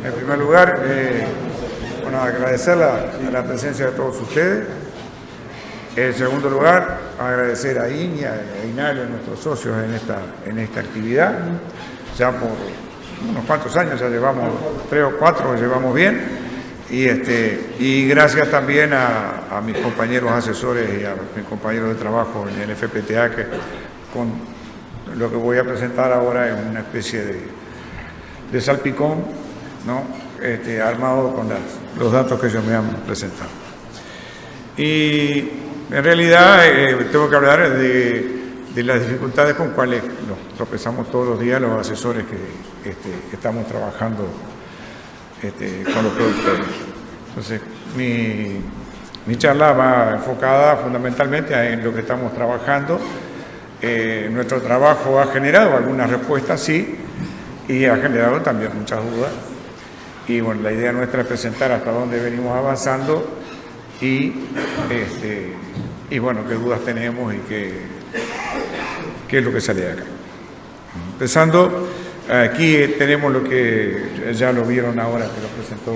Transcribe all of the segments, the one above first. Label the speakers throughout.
Speaker 1: En primer lugar, bueno, agradecer la presencia de todos ustedes. En segundo lugar, agradecer a Iña y a Inalio, nuestros socios en esta actividad. Ya por unos cuantos años, ya llevamos 3 o 4, llevamos bien. Y gracias también a mis compañeros asesores y a mis compañeros de trabajo en el FPTA, que con lo que voy a presentar ahora es una especie de salpicón, ¿no? Armado con los datos que ellos me han presentado. Y en realidad tengo que hablar de las dificultades con cuales nos tropezamos todos los días los asesores que estamos trabajando con los productores. Entonces, mi charla va enfocada fundamentalmente en lo que estamos trabajando. Nuestro trabajo ha generado algunas respuestas, sí, y ha generado también muchas dudas. Y bueno, la idea nuestra es presentar hasta dónde venimos avanzando y bueno, qué dudas tenemos y qué es lo que sale de acá. Empezando, aquí tenemos lo que ya lo vieron ahora que lo presentó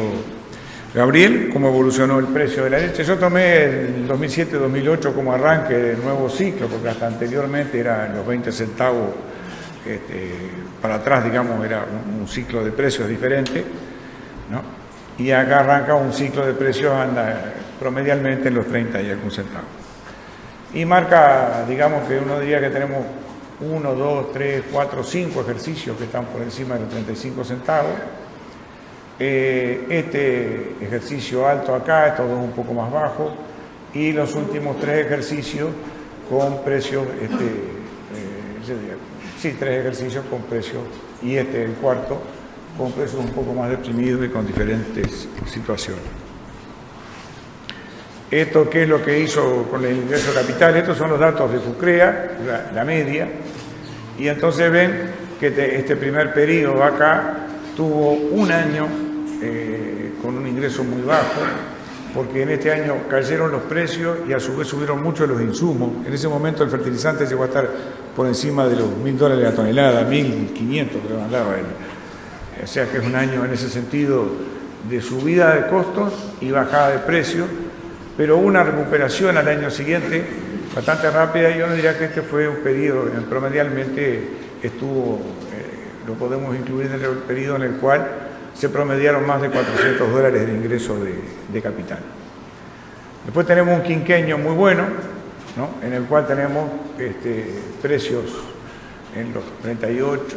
Speaker 1: Gabriel, cómo evolucionó el precio de la leche. Yo tomé el 2007-2008 como arranque del nuevo ciclo, porque hasta anteriormente eran los 20 centavos para atrás, digamos, era un ciclo de precios diferente, ¿no? Y acá arranca un ciclo de precios, anda promedialmente en los 30 y algún centavo. Y marca, digamos que uno diría que tenemos 1, 2, 3, 4, 5 ejercicios que están por encima de los 35 centavos. Este ejercicio alto acá, estos dos un poco más bajos, y los últimos 3 ejercicios con precios, 3 ejercicios con precios, y el cuarto con precios un poco más deprimidos y con diferentes situaciones. Esto, ¿qué es lo que hizo con el ingreso de capital? Estos son los datos de FUCREA, la media, y entonces ven que este primer periodo acá tuvo un año con un ingreso muy bajo, porque en este año cayeron los precios y a su vez subieron mucho los insumos. En ese momento el fertilizante llegó a estar por encima de los $1.000 la tonelada, 1.500 creo andaba él. O sea que es un año en ese sentido de subida de costos y bajada de precios, pero una recuperación al año siguiente bastante rápida. Yo no diría que este fue un periodo, promedialmente estuvo, lo podemos incluir en el periodo en el cual se promediaron más de $400 de ingreso de capital. Después tenemos un quinquenio muy bueno, ¿no? En el cual tenemos precios en los 38,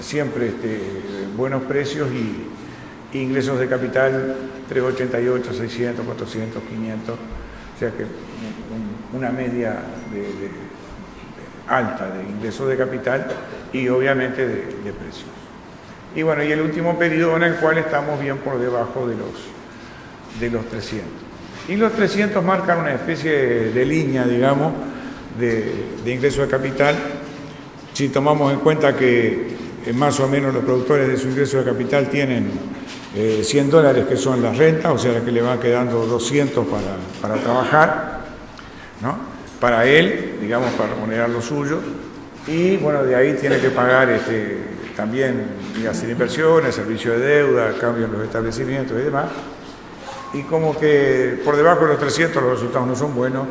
Speaker 1: siempre buenos precios y ingresos de capital 388, 600, 400, 500, o sea que una media alta de ingresos de capital y obviamente de precios. Y bueno, y el último periodo en el cual estamos bien por debajo de los 300. Y los 300 marcan una especie de línea, digamos, de ingreso de capital. Si tomamos en cuenta que más o menos los productores de su ingreso de capital tienen $100 que son las rentas, o sea que le van quedando 200 para trabajar, ¿no? Para él, digamos, para remunerar lo suyo. Y bueno, de ahí tiene que pagar también y hacer inversiones, servicio de deuda, cambios en los establecimientos y demás. Y como que por debajo de los 300 los resultados no son buenos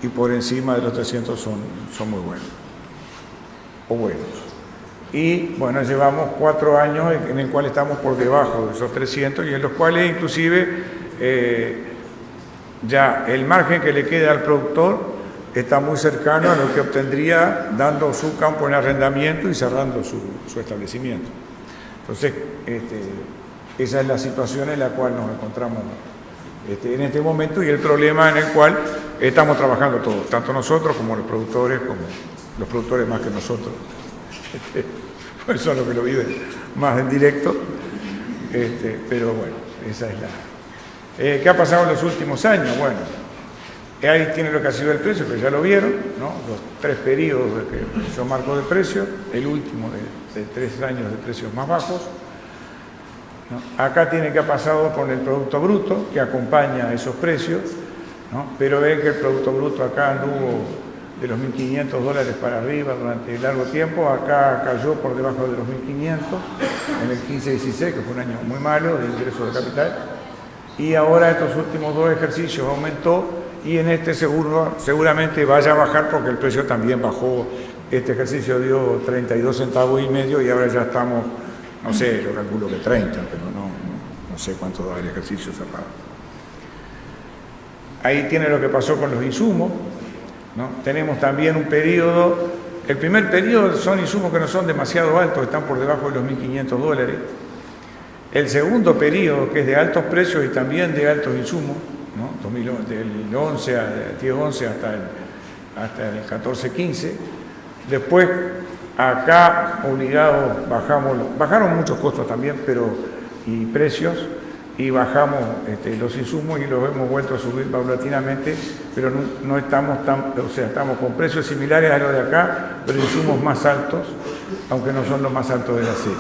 Speaker 1: y por encima de los 300 son muy buenos o buenos. Y bueno, llevamos 4 años en el cual estamos por debajo de esos 300 y en los cuales inclusive ya el margen que le queda al productor está muy cercano a lo que obtendría dando su campo en arrendamiento y cerrando su establecimiento. Entonces, esa es la situación en la cual nos encontramos en este momento y el problema en el cual estamos trabajando todos, tanto nosotros como los productores más que nosotros. Pues son los que lo viven más en directo, pero bueno, esa es la... ¿Qué ha pasado en los últimos años? Bueno, ahí tiene lo que ha sido el precio, que ya lo vieron, ¿no? Los 3 periodos que yo marco de precio, el último de 3 años de precios más bajos, ¿no? Acá tiene que ha pasado con el Producto Bruto, que acompaña esos precios, ¿no? Pero ven que el Producto Bruto acá anduvo de los $1.500 para arriba durante largo tiempo, acá cayó por debajo de los 1.500, en el 15-16, que fue un año muy malo de ingreso de capital, y ahora estos últimos 2 ejercicios aumentó, y en este seguramente vaya a bajar porque el precio también bajó. Este ejercicio dio 32 centavos y medio y ahora ya estamos, no sé, yo calculo que 30, pero no sé cuánto da el ejercicio cerrado. Ahí tiene lo que pasó con los insumos, ¿no? Tenemos también un periodo, el primer periodo son insumos que no son demasiado altos, están por debajo de los $1.500. El segundo periodo, que es de altos precios y también de altos insumos, ¿no? Del 10-11 hasta el 14-15. Después, acá, obligados, bajaron muchos costos también, y precios, y bajamos los insumos y los hemos vuelto a subir paulatinamente, pero no estamos estamos con precios similares a los de acá, pero insumos más altos, aunque no son los más altos de la serie.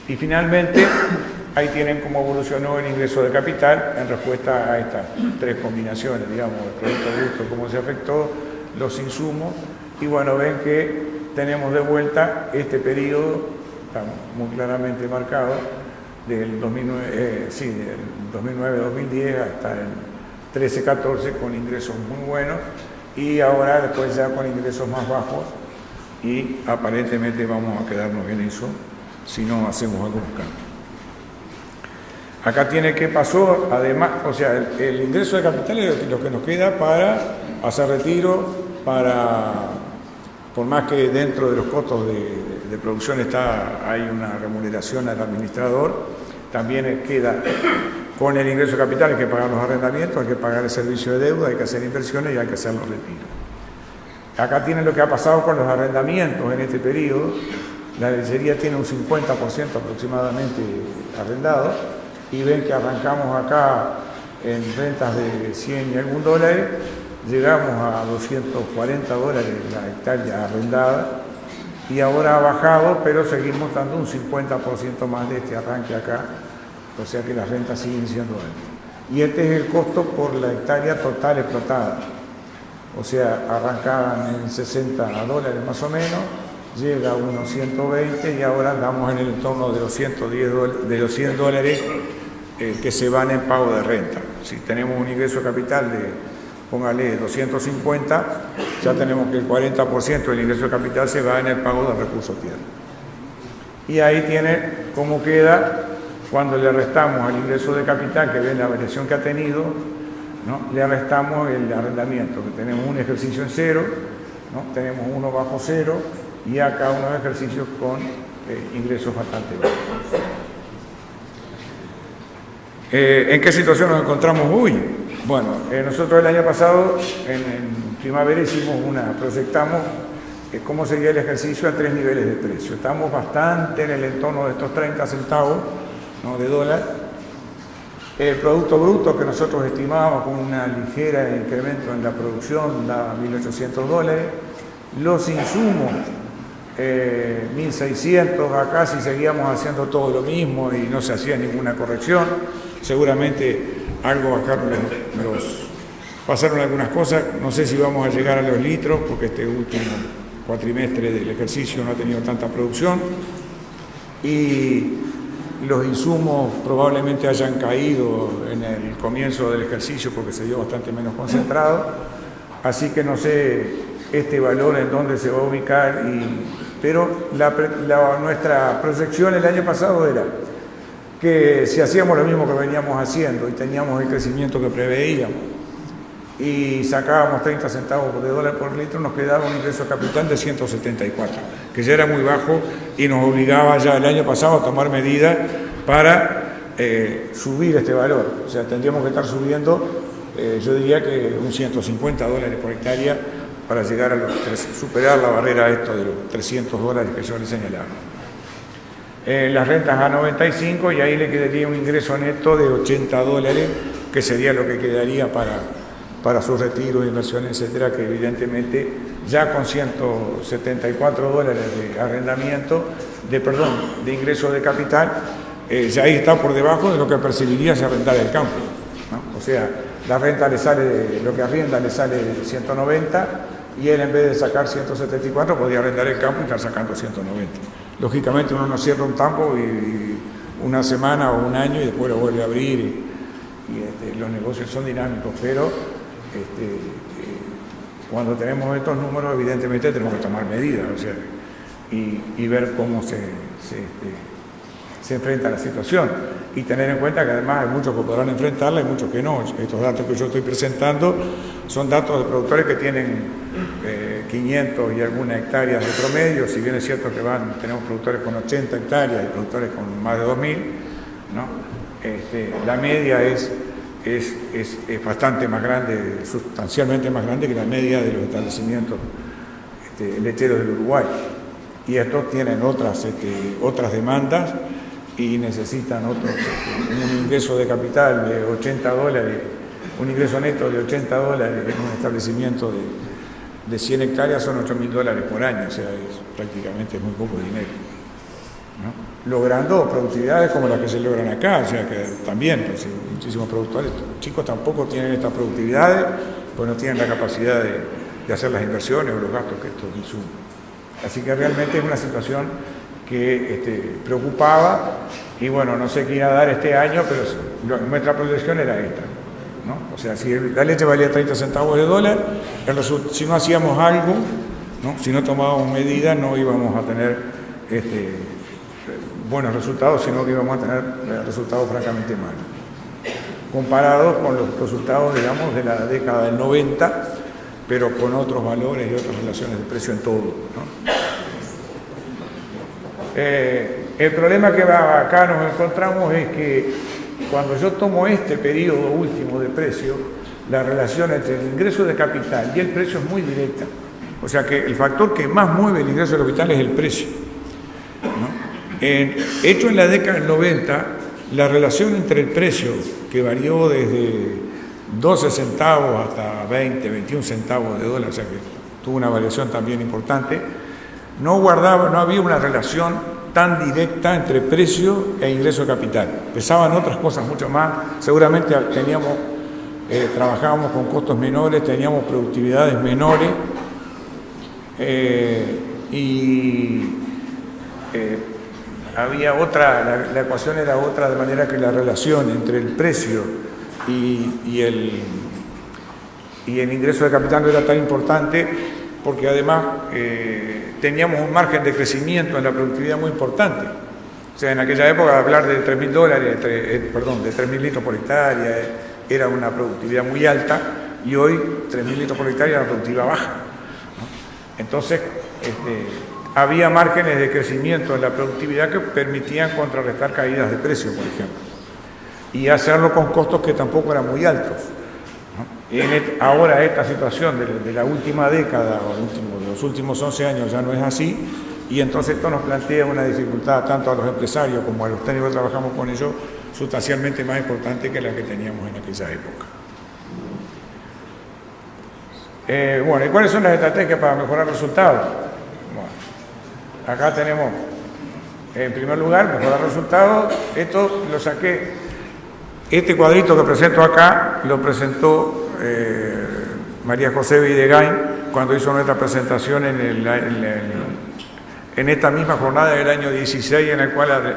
Speaker 1: Y finalmente, ahí tienen cómo evolucionó el ingreso de capital en respuesta a estas 3 combinaciones, digamos, el producto bruto, cómo se afectó, los insumos, y bueno, ven que tenemos de vuelta este periodo, estamos muy claramente marcado, del 2009-2010 hasta el 13-14 con ingresos muy buenos, y ahora después ya con ingresos más bajos, y aparentemente vamos a quedarnos en eso si no hacemos algunos cambios. Acá tiene que pasó, además, o sea, el ingreso de capital es lo que nos queda para hacer retiro, por más que dentro de los costos de producción hay una remuneración al administrador, también queda con el ingreso de capital, hay que pagar los arrendamientos, hay que pagar el servicio de deuda, hay que hacer inversiones y hay que hacer los retiros. Acá tienen lo que ha pasado con los arrendamientos en este periodo. La lechería tiene un 50% aproximadamente arrendado, y ven que arrancamos acá en rentas de 100 y algún dólares, llegamos a $240 la hectárea arrendada, y ahora ha bajado, pero seguimos dando un 50% más de este arranque acá, o sea que las rentas siguen siendo altas. Y este es el costo por la hectárea total explotada, o sea, arrancaban en $60 más o menos, llega a unos 120 y ahora andamos en el entorno de los $100 que se van en pago de renta. Si tenemos un ingreso de capital de, póngale, 250, ya tenemos que el 40% del ingreso de capital se va en el pago de recursos tierra. Y ahí tiene cómo queda cuando le restamos al ingreso de capital, que ven la variación que ha tenido, ¿no? Le restamos el arrendamiento, que tenemos un ejercicio en cero, ¿no? Tenemos uno bajo cero, y acá unos ejercicios con ingresos bastante bajos. ¿En qué situación nos encontramos hoy? Bueno, nosotros el año pasado, en primavera, proyectamos cómo sería el ejercicio a 3 niveles de precio. Estamos bastante en el entorno de estos 30 centavos, ¿no?, de dólar. El producto bruto que nosotros estimábamos con una ligera incremento en la producción da $1.800. Los insumos, 1.600, acá si seguíamos haciendo todo lo mismo y no se hacía ninguna corrección, seguramente algo bajaron pasaron algunas cosas, no sé si vamos a llegar a los litros, porque este último cuatrimestre del ejercicio no ha tenido tanta producción, y los insumos probablemente hayan caído en el comienzo del ejercicio porque se dio bastante menos concentrado, así que no sé este valor en dónde se va a ubicar, pero nuestra proyección el año pasado era que si hacíamos lo mismo que veníamos haciendo y teníamos el crecimiento que preveíamos y sacábamos 30 centavos de dólar por litro, nos quedaba un ingreso capital de 174, que ya era muy bajo y nos obligaba ya el año pasado a tomar medidas para subir este valor. O sea, tendríamos que estar subiendo, yo diría que un $150 por hectárea para llegar a superar la barrera de los $300 que yo les señalaba. Las rentas a 95 y ahí le quedaría un ingreso neto de $80, que sería lo que quedaría para su retiro, inversiones, etcétera, que evidentemente ya con $174 de arrendamiento, de ingreso de capital, ya ahí está por debajo de lo que percibiría si arrendara el campo, ¿no? O sea, la renta lo que arrienda le sale 190 y él en vez de sacar 174 podría arrendar el campo y estar sacando 190. lógicamente uno no cierra un campo y una semana o un año y después lo vuelve a abrir y los negocios son dinámicos, pero cuando tenemos estos números evidentemente tenemos que tomar medidas, o sea, y ver cómo se enfrenta la situación y tener en cuenta que además hay muchos que podrán enfrentarla y muchos que no. Estos datos que yo estoy presentando son datos de productores que tienen 500 y algunas hectáreas de promedio, si bien es cierto que tenemos productores con 80 hectáreas y productores con más de 2.000, ¿no? La media es bastante más grande, sustancialmente más grande que la media de los establecimientos lecheros del Uruguay. Y estos tienen otras demandas y necesitan un ingreso de capital de $80, un ingreso neto de $80 en un establecimiento de 100 hectáreas son $8.000 por año, o sea, prácticamente muy poco dinero, ¿no? Logrando productividades como las que se logran acá, o sea que también pues, muchísimos productores chicos tampoco tienen estas productividades, pues no tienen la capacidad de hacer las inversiones o los gastos que estos insumen. Así que realmente es una situación que preocupaba y bueno, no sé qué iba a dar este año, pero nuestra proyección era esta, ¿no? O sea, si la leche valía 30 centavos de dólar, si no hacíamos algo, ¿no? Si no tomábamos medidas, no íbamos a tener buenos resultados, sino que íbamos a tener resultados francamente malos, comparados con los resultados, digamos, de la década del 90, pero con otros valores y otras relaciones de precio en todo, ¿no? El problema que acá nos encontramos es que cuando yo tomo este periodo último de precio, la relación entre el ingreso de capital y el precio es muy directa. O sea que el factor que más mueve el ingreso de capital es el precio, ¿no? Hecho en la década del 90, la relación entre el precio, que varió desde 12 centavos hasta 20, 21 centavos de dólar, o sea que tuvo una variación también importante, no había una relación tan directa entre precio e ingreso de capital. Pesaban otras cosas mucho más, seguramente trabajábamos con costos menores, teníamos productividades menores había otra, la ecuación era otra, de manera que la relación entre el precio y el ingreso de capital no era tan importante, porque además teníamos un margen de crecimiento en la productividad muy importante. O sea, en aquella época hablar de $3.000, de 3.000 litros por hectárea, era una productividad muy alta, y hoy 3.000 litros por hectárea es una productividad baja, ¿no? Entonces, había márgenes de crecimiento en la productividad que permitían contrarrestar caídas de precio, por ejemplo, y hacerlo con costos que tampoco eran muy altos, ¿no? Ahora esta situación de la última década o de los últimos 11 años ya no es así, y entonces esto nos plantea una dificultad tanto a los empresarios como a los técnicos que trabajamos con ellos sustancialmente más importante que la que teníamos en aquella época. Bueno, ¿y cuáles son las estrategias para mejorar resultados? Bueno, acá tenemos, en primer lugar, mejorar resultados. Esto lo saqué, este cuadrito que presento acá lo presentó María José Videgain cuando hizo nuestra presentación en esta misma jornada del año 16, en el cual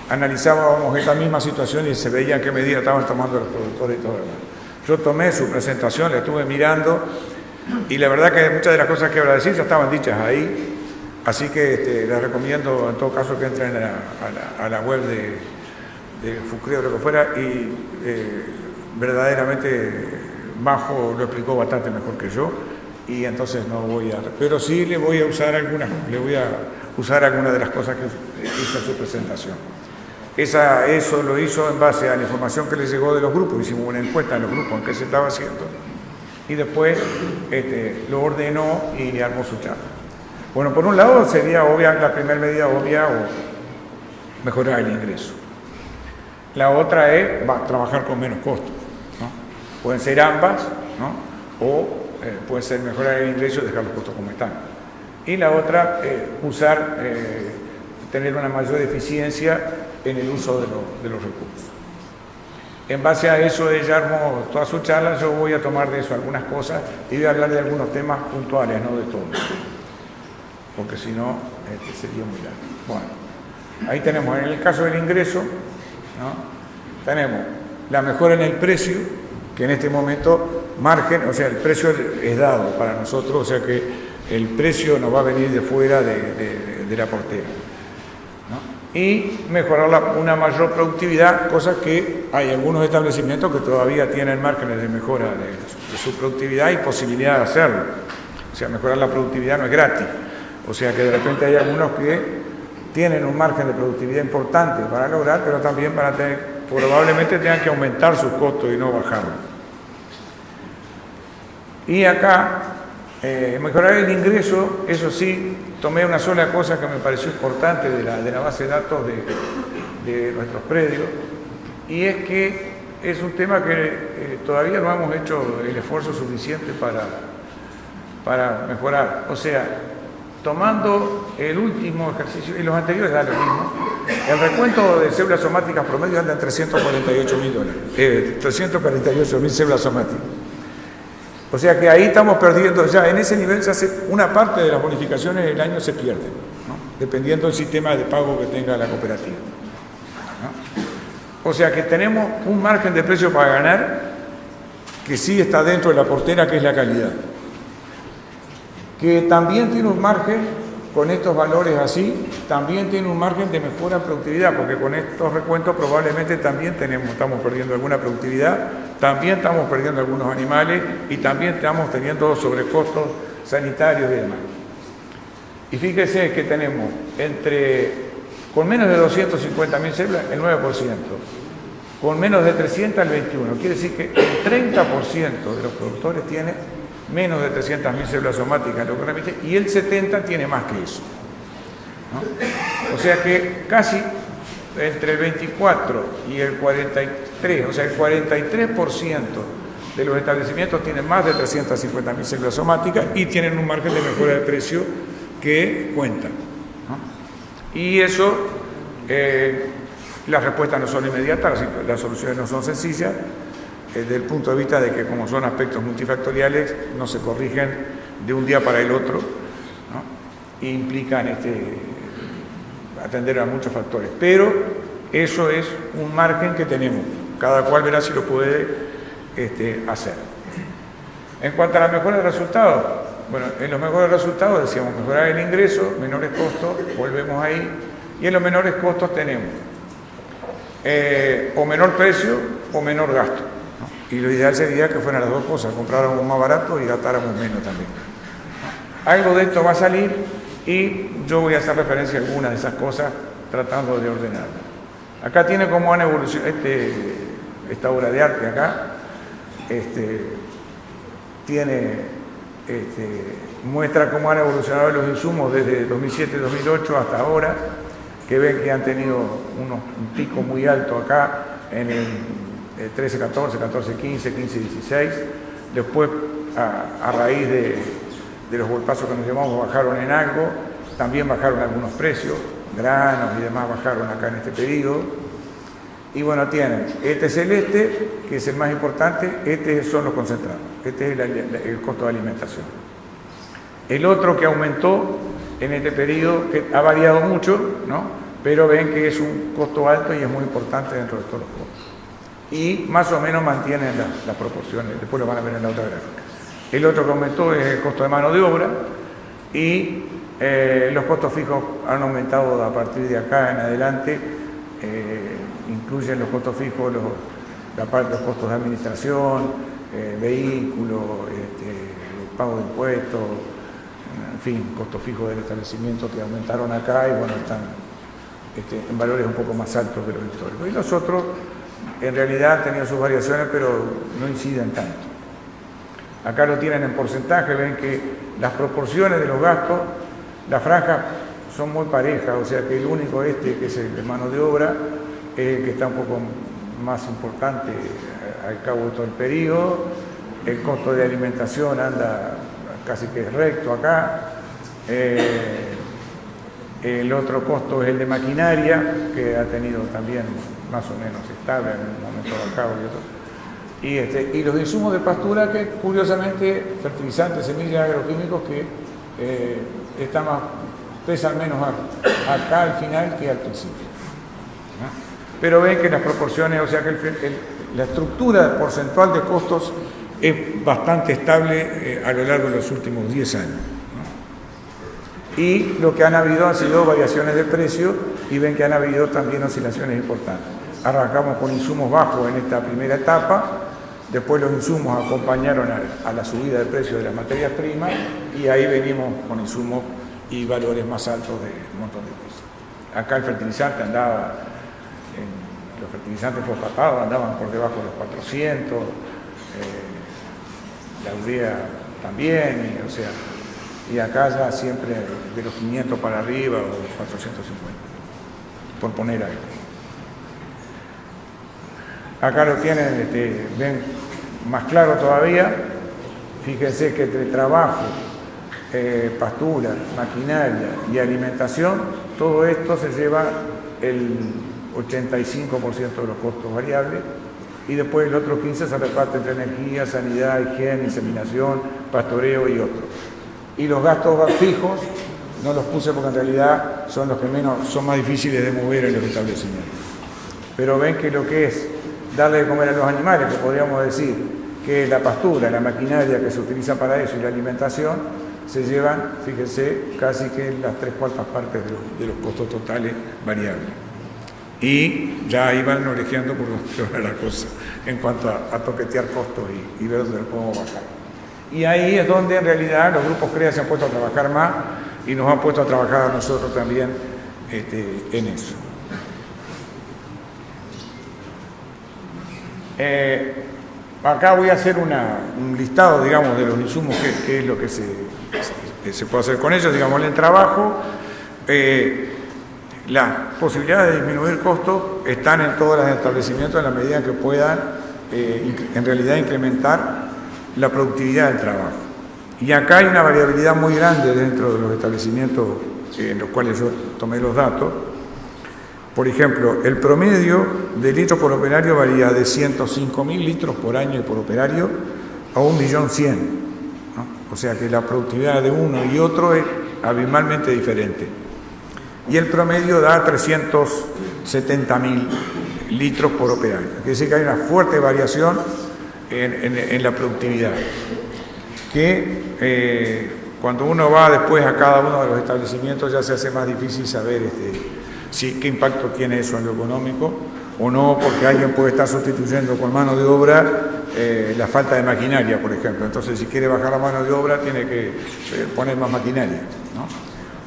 Speaker 1: analizábamos esta misma situación y se veía qué medidas estaban tomando los productores y todo lo demás. Yo tomé su presentación, la estuve mirando, y la verdad que muchas de las cosas que iba a decir ya estaban dichas ahí, así que les recomiendo en todo caso que entren a la web de FUCRE o lo que fuera, y verdaderamente Majo lo explicó bastante mejor que yo, y entonces no voy a... Pero sí le voy a usar algunas de las cosas que hizo en su presentación. Eso lo hizo en base a la información que le llegó de los grupos. Hicimos una encuesta en los grupos en que se estaba haciendo y después lo ordenó y armó su charla. Bueno, por un lado sería obvia, la primera medida obvia, o mejorar el ingreso. La otra es trabajar con menos costos, ¿no? Pueden ser ambas, ¿no? O puede ser mejorar el ingreso y dejar los costos como están. Y la otra, tener una mayor eficiencia en el uso de los recursos. En base a eso ella armó toda su charla. Yo voy a tomar de eso algunas cosas y voy a hablar de algunos temas puntuales, no de todo, porque si no sería muy largo. Bueno, ahí tenemos, en el caso del ingreso, ¿no? Tenemos la mejora en el precio, que en este momento margen, o sea, el precio es dado para nosotros, o sea que el precio nos va a venir de fuera de la portera, ¿no? Y mejorar una mayor productividad, cosa que hay algunos establecimientos que todavía tienen márgenes de mejora de su productividad y posibilidad de hacerlo. O sea, mejorar la productividad no es gratis. O sea que de repente hay algunos que tienen un margen de productividad importante para lograr, pero también van a tener, probablemente tengan que aumentar sus costos y no bajarlos. Y acá, mejorar el ingreso, eso sí, tomé una sola cosa que me pareció importante de la base de datos de nuestros predios, y es que es un tema que todavía no hemos hecho el esfuerzo suficiente para mejorar. O sea, tomando el último ejercicio, y los anteriores da lo mismo, el recuento de células somáticas promedio anda en $348.000, 348.000 células somáticas. O sea que ahí estamos perdiendo, ya en ese nivel se hace una parte de las bonificaciones del año se pierde, ¿no? Dependiendo del sistema de pago que tenga la cooperativa, ¿no? O sea que tenemos un margen de precio para ganar que sí está dentro de la portera, que es la calidad. Que también tiene un margen, con estos valores así, también tiene un margen de mejora en productividad, porque con estos recuentos probablemente también estamos perdiendo alguna productividad, también estamos perdiendo algunos animales y también estamos teniendo sobrecostos sanitarios y demás. Y fíjese que tenemos con menos de 250.000 células el 9%, con menos de 300 el 21%, quiere decir que el 30% de los productores tiene menos de 300.000 células somáticas, lo que remite, y el 70% tiene más que eso, ¿no? O sea que casi entre el 24 y el 43, o sea el 43% de los establecimientos tienen más de 350.000 células somáticas y tienen un margen de mejora de precio que cuentan, ¿no? Y eso, las respuestas no son inmediatas, las soluciones no son sencillas, desde el punto de vista de que como son aspectos multifactoriales, no se corrigen de un día para el otro, ¿no? E implican atender a muchos factores. Pero eso es un margen que tenemos. Cada cual verá si lo puede hacer. En cuanto a la mejora de resultados, bueno, en los mejores resultados decíamos mejorar el ingreso, menores costos, volvemos ahí, y en los menores costos tenemos o menor precio o menor gasto. Y lo ideal sería que fueran las dos cosas, compráramos más barato y gastáramos menos también. Algo de esto va a salir y yo voy a hacer referencia a algunas de esas cosas tratando de ordenarlas. Acá tiene cómo han evolucionado esta obra de arte acá. Muestra cómo han evolucionado los insumos desde 2007-2008 hasta ahora, que ven que han tenido un pico muy alto acá en el 13-14, 14-15, 15-16, después a raíz de los golpazos que nos llevamos bajaron en algo, también bajaron algunos precios, granos y demás bajaron acá en este periodo, y bueno, tienen celeste, que es el más importante, son los concentrados, este es el costo de alimentación. El otro que aumentó en este periodo, que ha variado mucho, ¿no? Pero ven que es un costo alto y es muy importante dentro de todos los costos. Y más o menos mantienen las proporciones, después lo van a ver en la otra gráfica. El otro que aumentó es el costo de mano de obra y los costos fijos han aumentado a partir de acá en adelante, incluyen los costos fijos, los costos de administración, vehículos, pago de impuestos, en fin, costos fijos del establecimiento que aumentaron acá y bueno, están en valores un poco más altos que los históricos. Y los otros en realidad han tenido sus variaciones, pero no inciden tanto. Acá lo tienen en porcentaje, ven que las proporciones de los gastos, las franjas son muy parejas, o sea que el único que es el de mano de obra, es el que está un poco más importante al cabo de todo el periodo. El costo de alimentación anda casi que es recto acá. El otro costo es el de maquinaria, que ha tenido también más o menos estable en un momento bajado y otro. Y los insumos de pastura, que curiosamente, fertilizantes, semillas, agroquímicos, que están más pesan menos acá al final que al principio. Pero ven que las proporciones, o sea que la estructura porcentual de costos es bastante estable a lo largo de los últimos 10 años. Y lo que han habido han sido variaciones de precio y ven que han habido también oscilaciones importantes. Arrancamos con insumos bajos en esta primera etapa, después los insumos acompañaron a la subida de precio de las materias primas y ahí venimos con insumos y valores más altos de un montón de cosas. Acá el fertilizante andaba, los fertilizantes fosfatados andaban por debajo de los 400, la urea también, o sea, y acá ya siempre de los 500 para arriba o 450, por poner algo. Acá lo tienen, ven más claro todavía. Fíjense que entre trabajo, pastura, maquinaria y alimentación, todo esto se lleva el 85% de los costos variables y después el otro 15% se reparte entre energía, sanidad, higiene, inseminación, pastoreo y otros. Y los gastos fijos no los puse porque en realidad son los que son más difíciles de mover en los establecimientos. Pero ven que lo que es darle de comer a los animales, que podríamos decir que la pastura, la maquinaria que se utiliza para eso y la alimentación, se llevan, fíjense, casi que las 3/4 partes de los costos totales variables. Y ya ahí van orejeando por la cosa en cuanto a toquetear costos y ver dónde lo podemos bajar. Y ahí es donde en realidad los grupos CREA se han puesto a trabajar más y nos han puesto a trabajar a nosotros también en eso. Acá voy a hacer un listado, digamos, de los insumos, que es lo que se puede hacer con ellos, digamos, en el trabajo. Las posibilidades de disminuir costos están en todos los establecimientos en la medida que puedan, en realidad, incrementar la productividad del trabajo. Y acá hay una variabilidad muy grande dentro de los establecimientos en los cuales yo tomé los datos. Por ejemplo, el promedio de litros por operario varía de 105.000 litros por año y por operario a 1.100.000, ¿no? O sea que la productividad de uno y otro es abismalmente diferente. Y el promedio da 370.000 litros por operario. Quiere decir que hay una fuerte variación en la productividad, que cuando uno va después a cada uno de los establecimientos ya se hace más difícil saber qué impacto tiene eso en lo económico o no, porque alguien puede estar sustituyendo con mano de obra la falta de maquinaria, por ejemplo. Entonces, si quiere bajar la mano de obra, tiene que poner más maquinaria, ¿no?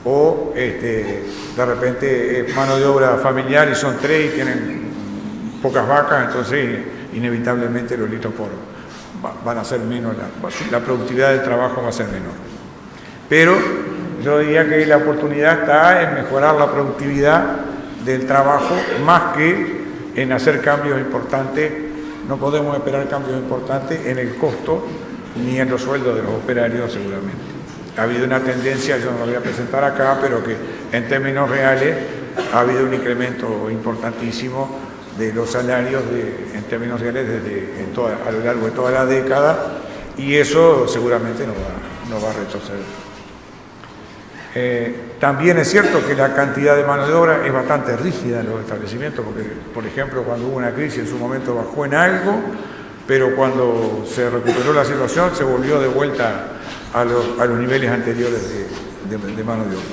Speaker 1: O de repente mano de obra familiar y son 3 y tienen pocas vacas, entonces inevitablemente los litros van a ser menos, la productividad del trabajo va a ser menor. Pero yo diría que la oportunidad está en mejorar la productividad del trabajo más que en hacer cambios importantes. No podemos esperar cambios importantes en el costo ni en los sueldos de los operarios seguramente. Ha habido una tendencia, yo no lo voy a presentar acá, pero que en términos reales ha habido un incremento importantísimo de los salarios en términos reales a lo largo de toda la década, y eso seguramente no va a retroceder. También es cierto que la cantidad de mano de obra es bastante rígida en los establecimientos, porque, por ejemplo, cuando hubo una crisis en su momento bajó en algo, pero cuando se recuperó la situación se volvió de vuelta a los niveles anteriores de mano de obra.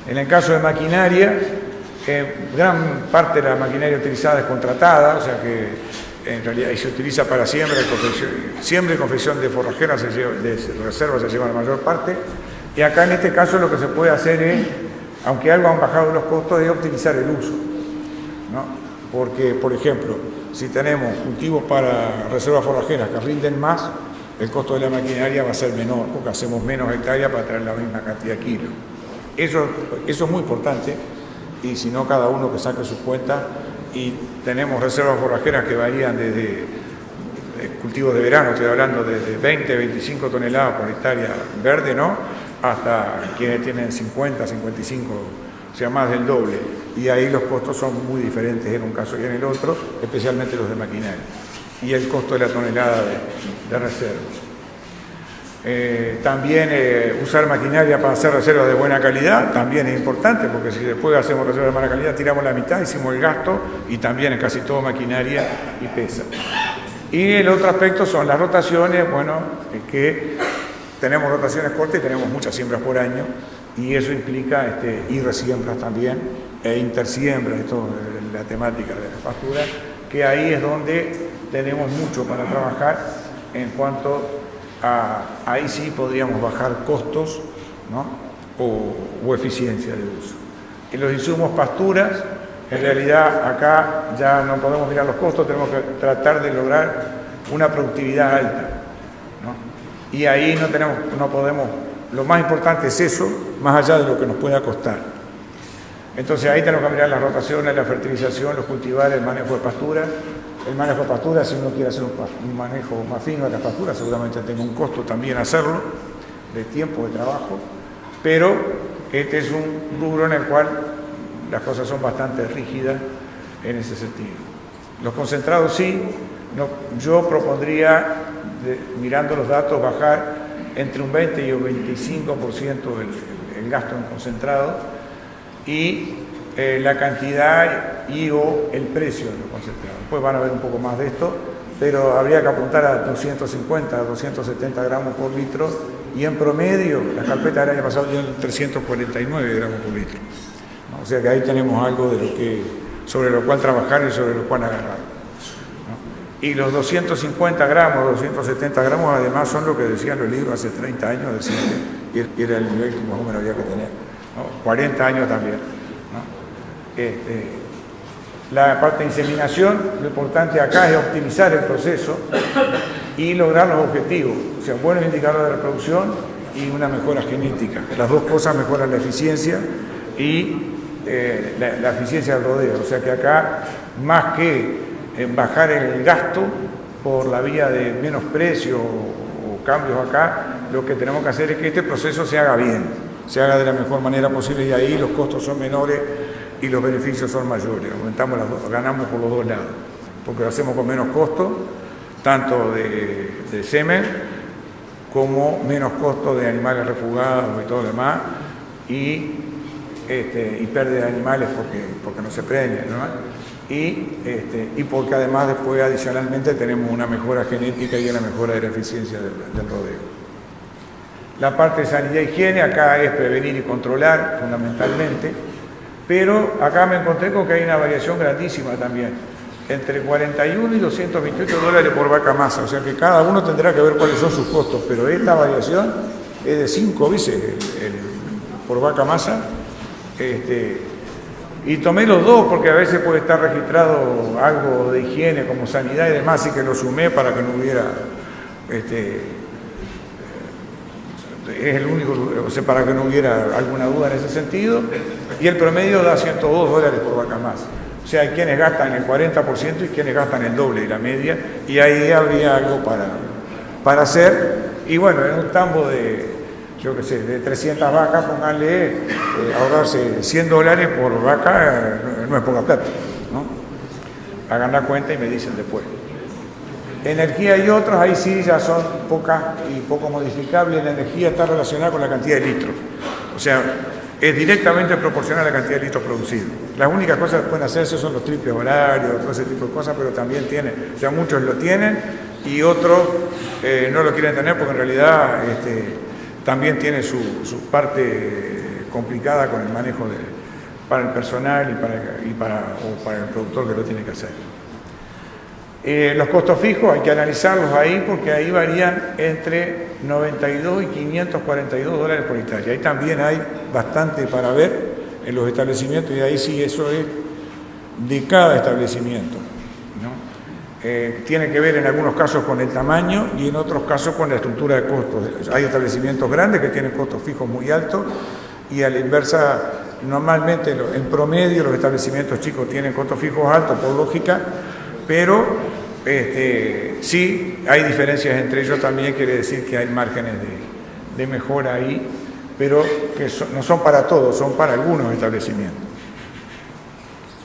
Speaker 1: En el caso de maquinaria, gran parte de la maquinaria utilizada es contratada, o sea que en realidad se utiliza para siembra y confección de forrajeras, de reservas se lleva la mayor parte. Y acá en este caso lo que se puede hacer es, aunque algo han bajado los costos, es optimizar el uso, ¿no? Porque, por ejemplo, si tenemos cultivos para reservas forrajeras que rinden más, el costo de la maquinaria va a ser menor, porque hacemos menos hectáreas para traer la misma cantidad de kilos. Eso es muy importante, y si no, cada uno que saque sus cuentas. Y tenemos reservas forrajeras que varían desde cultivos de verano, estoy hablando desde 20, 25 toneladas por hectárea verde, ¿no?, hasta quienes tienen 50, 55, o sea, más del doble. Y ahí los costos son muy diferentes en un caso y en el otro, especialmente los de maquinaria. Y el costo de la tonelada de reserva. También usar maquinaria para hacer reservas de buena calidad, también es importante, porque si después hacemos reservas de buena calidad, tiramos la mitad, hicimos el gasto, y también es casi todo maquinaria y pesa. Y el otro aspecto son las rotaciones, bueno, que tenemos rotaciones cortas y tenemos muchas siembras por año, y eso implica irresiembras también, e intersiembras, esto es la temática de la pastura, que ahí es donde tenemos mucho para trabajar en cuanto ahí sí podríamos bajar costos, ¿no? o eficiencia de uso. En los insumos pasturas, en realidad acá ya no podemos mirar los costos, tenemos que tratar de lograr una productividad alta, ¿no? Y ahí no podemos, lo más importante es eso, más allá de lo que nos pueda costar. Entonces ahí tenemos que mirar las rotaciones, la fertilización, los cultivares, el manejo de pasturas. El manejo de pasturas, si uno quiere hacer un manejo más fino de las pasturas, seguramente tenga un costo también hacerlo, de tiempo, de trabajo, pero este es un rubro en el cual las cosas son bastante rígidas en ese sentido. Los concentrados sí, yo propondría, mirando los datos, bajar entre un 20 y un 25% el gasto en concentrado, y la cantidad o el precio de los concentrados. Después van a ver un poco más de esto, pero habría que apuntar a 250, a 270 gramos por litro, y en promedio, las carpetas del año pasado dieron 349 gramos por litro. ¿No? O sea que ahí tenemos algo sobre lo cual trabajar y sobre lo cual agarrar. ¿No? Y los 250 gramos, 270 gramos, además son lo que decían los libros hace 30 años, decían que era el nivel que más o menos había que tener. ¿No? 40 años también. ¿No? La parte de inseminación, lo importante acá es optimizar el proceso y lograr los objetivos, o sea, buenos indicadores de reproducción y una mejora genética. Las dos cosas mejoran la eficiencia y la eficiencia del rodeo, o sea que acá, más que bajar el gasto por la vía de menos precio o cambios acá, lo que tenemos que hacer es que este proceso se haga bien, se haga de la mejor manera posible, y ahí los costos son menores y los beneficios son mayores. Ganamos por los dos lados, porque lo hacemos con menos costo, tanto de semen como menos costo de animales refugados y todo lo demás, y pérdida de animales porque no se preñan, ¿no? Y porque además después adicionalmente tenemos una mejora genética y una mejora de la eficiencia del rodeo. La parte de sanidad e higiene acá es prevenir y controlar fundamentalmente, pero acá me encontré con que hay una variación grandísima también, entre 41 y 228 dólares por vaca masa, o sea que cada uno tendrá que ver cuáles son sus costos, pero esta variación es de 5 veces por vaca masa, y tomé los dos porque a veces puede estar registrado algo de higiene como sanidad y demás, y que lo sumé para que no hubiera, es el único, o sea, para que no hubiera alguna duda en ese sentido, y el promedio da 102 dólares por vaca masa. O sea, hay quienes gastan el 40% y quienes gastan el doble y la media, y ahí habría algo para hacer. Y bueno, en un tambo de 300 vacas, pónganle, ahorrarse 100 dólares por vaca, no es poca plata, ¿no? Hagan la cuenta y me dicen después. Energía y otros, ahí sí ya son pocas y poco modificables. La energía está relacionada con la cantidad de litros. O sea, es directamente proporcional a la cantidad de litros producidos. Las únicas cosas que pueden hacerse son los triples horarios, todo ese tipo de cosas, pero también tienen, o sea, muchos lo tienen y otros no lo quieren tener porque en realidad también tiene su parte complicada con el manejo para el personal y para el productor que lo tiene que hacer. Los costos fijos hay que analizarlos ahí porque ahí varían entre 92 y 542 dólares por hectárea. Ahí también hay bastante para ver en los establecimientos, y ahí sí eso es de cada establecimiento, ¿no? Tiene que ver en algunos casos con el tamaño y en otros casos con la estructura de costos. Hay establecimientos grandes que tienen costos fijos muy altos, y a la inversa, normalmente en promedio los establecimientos chicos tienen costos fijos altos por lógica, pero sí hay diferencias entre ellos también. Quiere decir que hay márgenes de mejora ahí, pero que no son para todos, son para algunos establecimientos.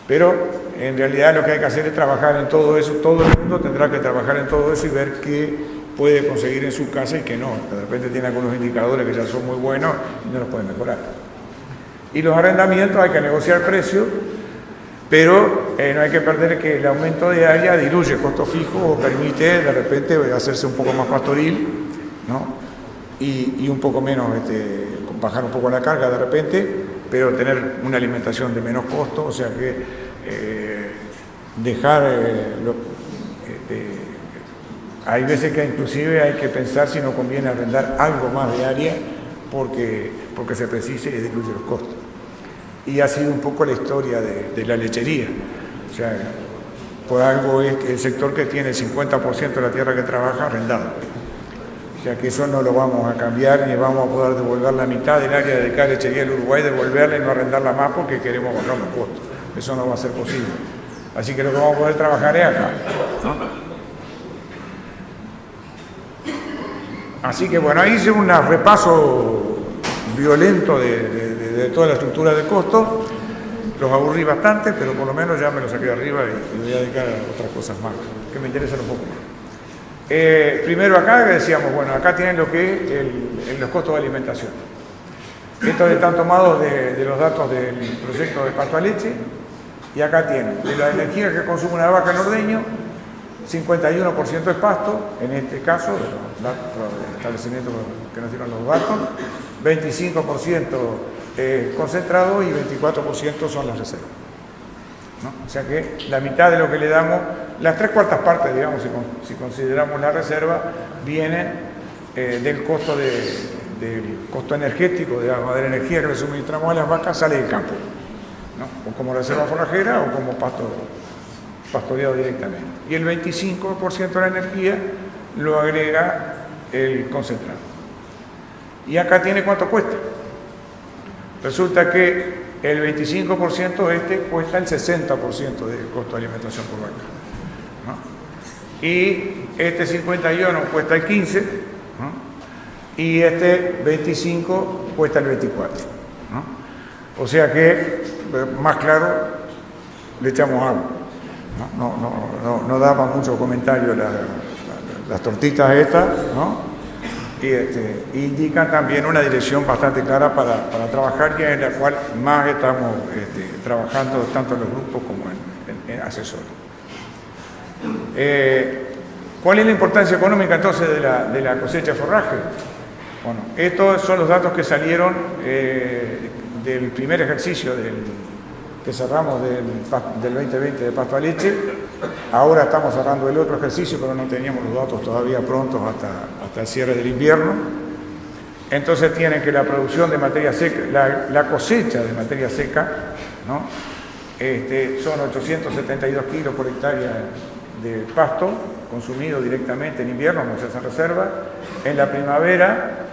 Speaker 1: Pero en realidad lo que hay que hacer es trabajar en todo eso, todo el mundo tendrá que trabajar en todo eso y ver qué puede conseguir en su casa y que no. De repente tiene algunos indicadores que ya son muy buenos y no los puede mejorar. Y los arrendamientos hay que negociar precios, pero no hay que perder que el aumento de área diluye costo fijo o permite de repente hacerse un poco más pastoril, ¿no? Y un poco menos, bajar un poco la carga de repente, pero tener una alimentación de menos costo, o sea que dejar hay veces que inclusive hay que pensar si no conviene arrendar algo más de área porque se precise y diluye los costos. Y ha sido un poco la historia de la lechería. O sea, por algo es el sector que tiene el 50% de la tierra que trabaja arrendado. O sea que eso no lo vamos a cambiar ni vamos a poder devolver la mitad del área dedicada a lechería del Uruguay, devolverla y no arrendarla más porque queremos bajar los costos. Eso no va a ser posible. Así que lo que vamos a poder trabajar es acá, ¿no? Así que bueno, ahí hice un repaso violento de toda la estructura de costos. Los aburrí bastante, pero por lo menos ya me los saqué de arriba y voy a dedicar a otras cosas más, que me interesan un poco más. Primero acá decíamos, bueno, acá tienen lo que es los costos de alimentación. Estos están tomados de los datos del proyecto de Pasto a Leche, y acá tienen, de la energía que consume una vaca en ordeño, 51% es pasto, en este caso, de los establecimientos que nos dieron los datos, 25% concentrado y 24% son las reservas, ¿no? O sea que la mitad de lo que le damos, las 3/4 partes, digamos, si consideramos la reserva, vienen del costo del costo energético, de la energía que le suministramos a las vacas, sale del campo, ¿no? O como reserva forrajera o como pastoreado directamente. Y el 25% de la energía lo agrega el concentrado. Y acá tiene cuánto cuesta. Resulta que el 25% cuesta el 60% del costo de alimentación por vaca, ¿no? Y este 51 cuesta el 15%, ¿no? Y este 25 cuesta el 24%, ¿no? O sea que, más claro, le echamos agua. No daba mucho comentario las tortitas estas, ¿no? Y indican también una dirección bastante clara para trabajar, que es en la cual más estamos trabajando tanto en los grupos como en asesores. ¿Cuál es la importancia económica entonces de la cosecha de forraje? Bueno, estos son los datos que salieron del primer ejercicio que cerramos del 2020 de Pasto a Leche. Ahora estamos cerrando el otro ejercicio, pero no teníamos los datos todavía prontos hasta el cierre del invierno. Entonces tienen que la producción de materia seca, la cosecha de materia seca, ¿no? Son 872 kilos por hectárea de pasto consumido directamente en invierno, no se hace reserva. En la primavera,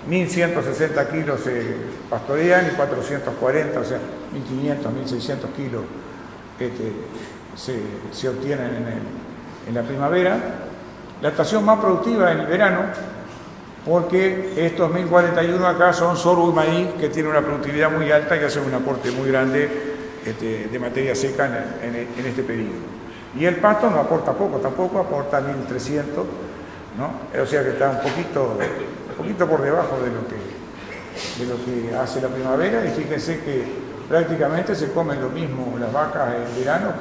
Speaker 1: 1.160 kilos se pastorean y 440, o sea, 1.500, 1.600 kilos se obtienen en la primavera. La estación más productiva en el verano, porque estos 1.041 acá son sorgo y maíz, que tienen una productividad muy alta y hacen un aporte muy grande de materia seca en este periodo. Y el pasto no aporta poco, tampoco aporta 1.300, ¿no? O sea que está un poquito por debajo de lo que hace la primavera, y fíjense que prácticamente se comen lo mismo las vacas en verano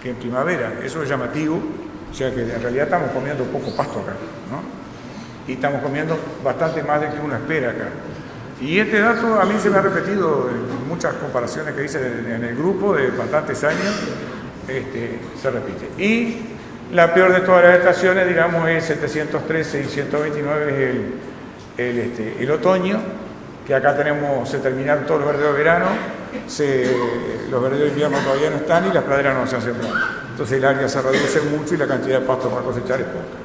Speaker 1: que en primavera. Eso es llamativo, o sea que en realidad estamos comiendo poco pasto acá, ¿no? Y estamos comiendo bastante más de que uno espera acá. Y este dato a mí se me ha repetido en muchas comparaciones que hice en el grupo de bastantes años, se repite. Y la peor de todas las estaciones, digamos, es 713 y 129 es el otoño, que acá se terminaron todos los verdeos de verano, los verdeos de invierno todavía no están y las praderas no se hacen nada. Entonces el área se reduce mucho y la cantidad de pasto para cosechar es poca.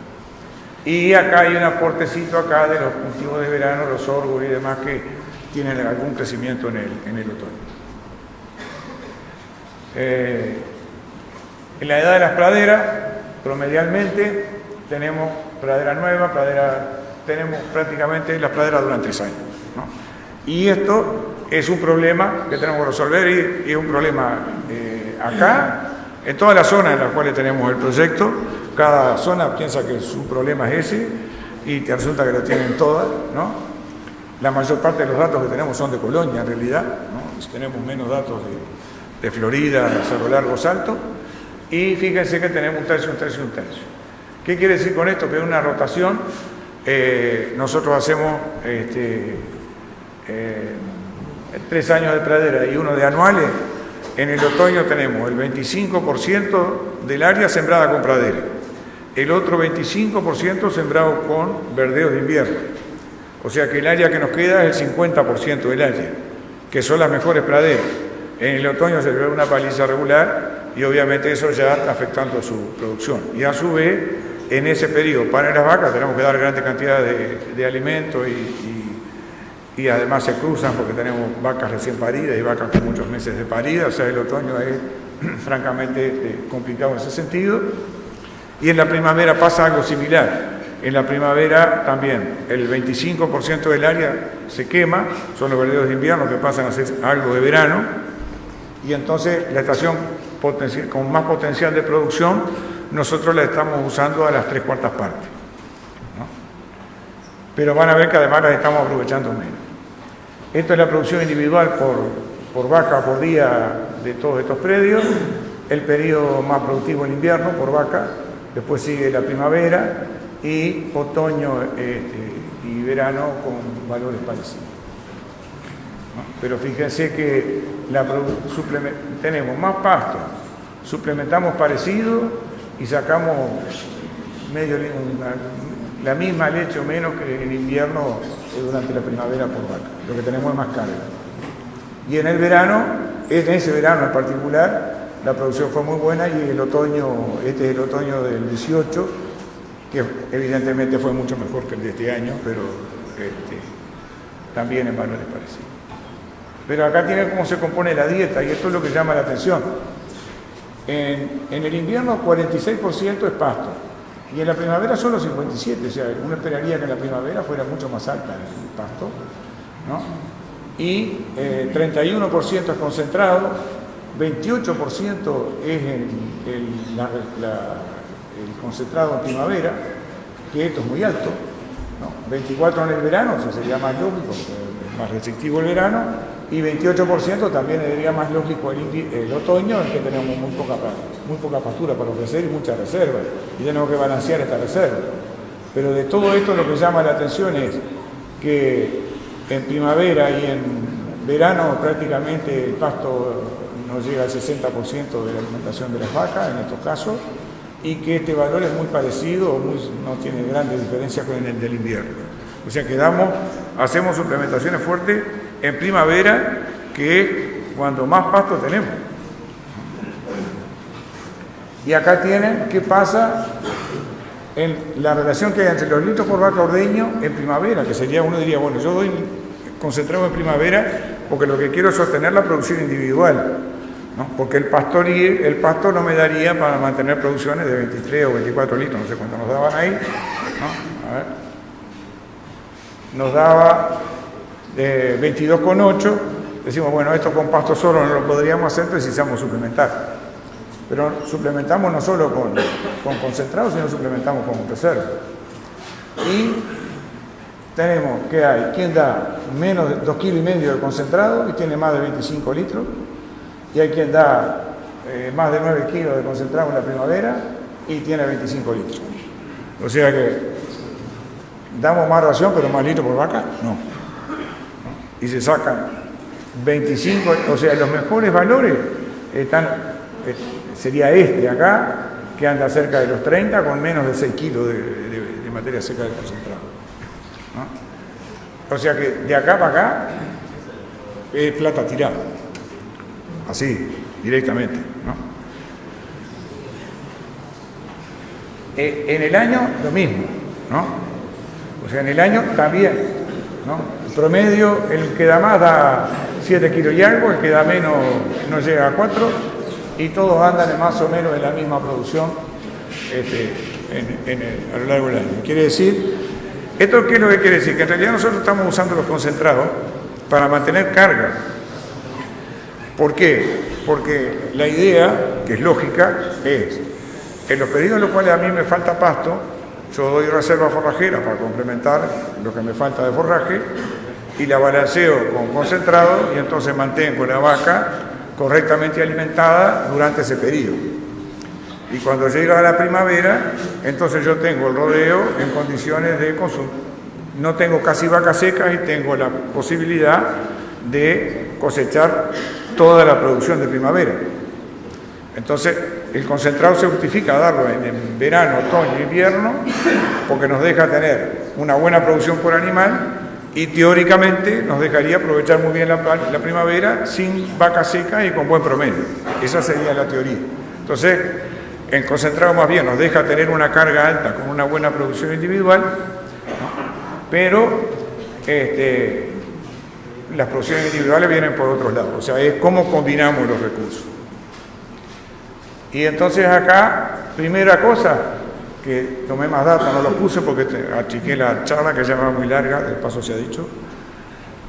Speaker 1: Y acá hay un aportecito acá de los cultivos de verano, los sorgos y demás, que tienen algún crecimiento en el otoño. En la edad de las praderas, promedialmente, tenemos pradera nueva, tenemos prácticamente las praderas duran 3 años, ¿no? Y esto es un problema que tenemos que resolver, y es un problema acá, en todas las zonas en las cuales tenemos el proyecto, cada zona piensa que su problema es ese y te resulta que lo tienen todas, ¿no? La mayor parte de los datos que tenemos son de Colonia, en realidad, ¿no? Tenemos menos datos de Florida, Cerro Largo, Salto, y fíjense que tenemos un tercio, un tercio, un tercio. ¿Qué quiere decir con esto? Que una rotación, nosotros hacemos 3 años de pradera y 1 de anuales. En el otoño tenemos el 25% del área sembrada con pradera, el otro 25% sembrado con verdeos de invierno. O sea que el área que nos queda es el 50% del área, que son las mejores praderas. En el otoño se ve una paliza regular y obviamente eso ya está afectando su producción. Y a su vez, en ese periodo, para las vacas tenemos que dar grandes cantidades de alimentos y además se cruzan porque tenemos vacas recién paridas y vacas con muchos meses de parida, o sea, el otoño es francamente complicado en ese sentido. Y en la primavera pasa algo similar. En la primavera también el 25% del área se quema, son los verdeos de invierno que pasan a ser algo de verano, y entonces la estación con más potencial de producción, nosotros la estamos usando a las 3/4 partes, ¿no? Pero van a ver que además las estamos aprovechando menos. Esto es la producción individual por vaca por día de todos estos predios. El periodo más productivo en invierno por vaca, después sigue la primavera y otoño y verano con valores parecidos, ¿no? Pero fíjense que tenemos más pasto, suplementamos parecido y sacamos la misma leche o menos que en invierno durante la primavera por vaca. Lo que tenemos es más carga. Y en el verano, en ese verano en particular, la producción fue muy buena y el otoño, este es el otoño del 18, que evidentemente fue mucho mejor que el de este año, pero también en valores parecidos. Pero acá tiene cómo se compone la dieta y esto es lo que llama la atención. En el invierno 46% es pasto y en la primavera solo 57%, o sea, uno esperaría que en la primavera fuera mucho más alta el pasto, ¿no? Y 31% es concentrado, 28% es el concentrado en primavera, que esto es muy alto, ¿no? 24% en el verano, eso sería más lógico, es más restrictivo el verano, y 28% también sería más lógico el otoño, en que tenemos muy poca pastura para ofrecer y mucha reserva, y tenemos que balancear esta reserva. Pero de todo esto lo que llama la atención es que en primavera y en verano prácticamente el pasto no llega al 60% de la alimentación de las vacas, en estos casos, y que este valor es muy parecido, no tiene grandes diferencias con el del invierno. O sea que hacemos suplementaciones fuertes en primavera, que es cuando más pasto tenemos. Y acá tienen qué pasa en la relación que hay entre los litros por vaca ordeño en primavera, que sería, uno diría, bueno, yo doy concentrado en primavera porque lo que quiero es sostener la producción individual, ¿no? Porque el pasto no me daría para mantener producciones de 23 o 24 litros, no sé cuánto nos daban ahí, ¿no? A ver. Nos daba 22,8, decimos, bueno, esto con pasto solo no lo podríamos hacer, precisamos suplementar. Pero suplementamos no solo con concentrado, sino suplementamos con reserva. Y tenemos que hay quien da menos de 2,5 kilos de concentrado y tiene más de 25 litros. Y hay quien da más de 9 kilos de concentrado en la primavera y tiene 25 litros. O sea que damos más ración, pero más litros por vaca, no. Y se sacan 25, o sea, los mejores valores sería este acá, que anda cerca de los 30, con menos de 6 kilos de materia seca de concentrado, ¿no? O sea que de acá para acá es plata tirada, así, directamente, ¿no? En el año lo mismo, ¿no? O sea, en el año también, ¿no? El promedio, el que da más da 7 kilos y algo, el que da menos no llega a 4, y todos andan más o menos en la misma producción a lo largo del año. Quiere decir, ¿esto qué es lo que quiere decir? Que en realidad nosotros estamos usando los concentrados para mantener carga. ¿Por qué? Porque la idea, que es lógica, es En los periodos en los cuales a mí me falta pasto, yo doy reserva forrajera para complementar lo que me falta de forraje y la balanceo con concentrado y entonces mantengo la vaca correctamente alimentada durante ese periodo. Y cuando llega la primavera, entonces yo tengo el rodeo en condiciones de consumo. No tengo casi vacas secas y tengo la posibilidad de cosechar toda la producción de primavera. Entonces, el concentrado se justifica darlo en verano, otoño, invierno, porque nos deja tener una buena producción por animal y teóricamente nos dejaría aprovechar muy bien la primavera sin vacas secas y con buen promedio. Esa sería la teoría. Entonces, el concentrado más bien nos deja tener una carga alta con una buena producción individual, ¿no? Pero las producciones individuales vienen por otros lados, o sea, es cómo combinamos los recursos. Y entonces acá, primera cosa, que tomé más data, no lo puse porque achiqué la charla que ya va muy larga, de paso se ha dicho,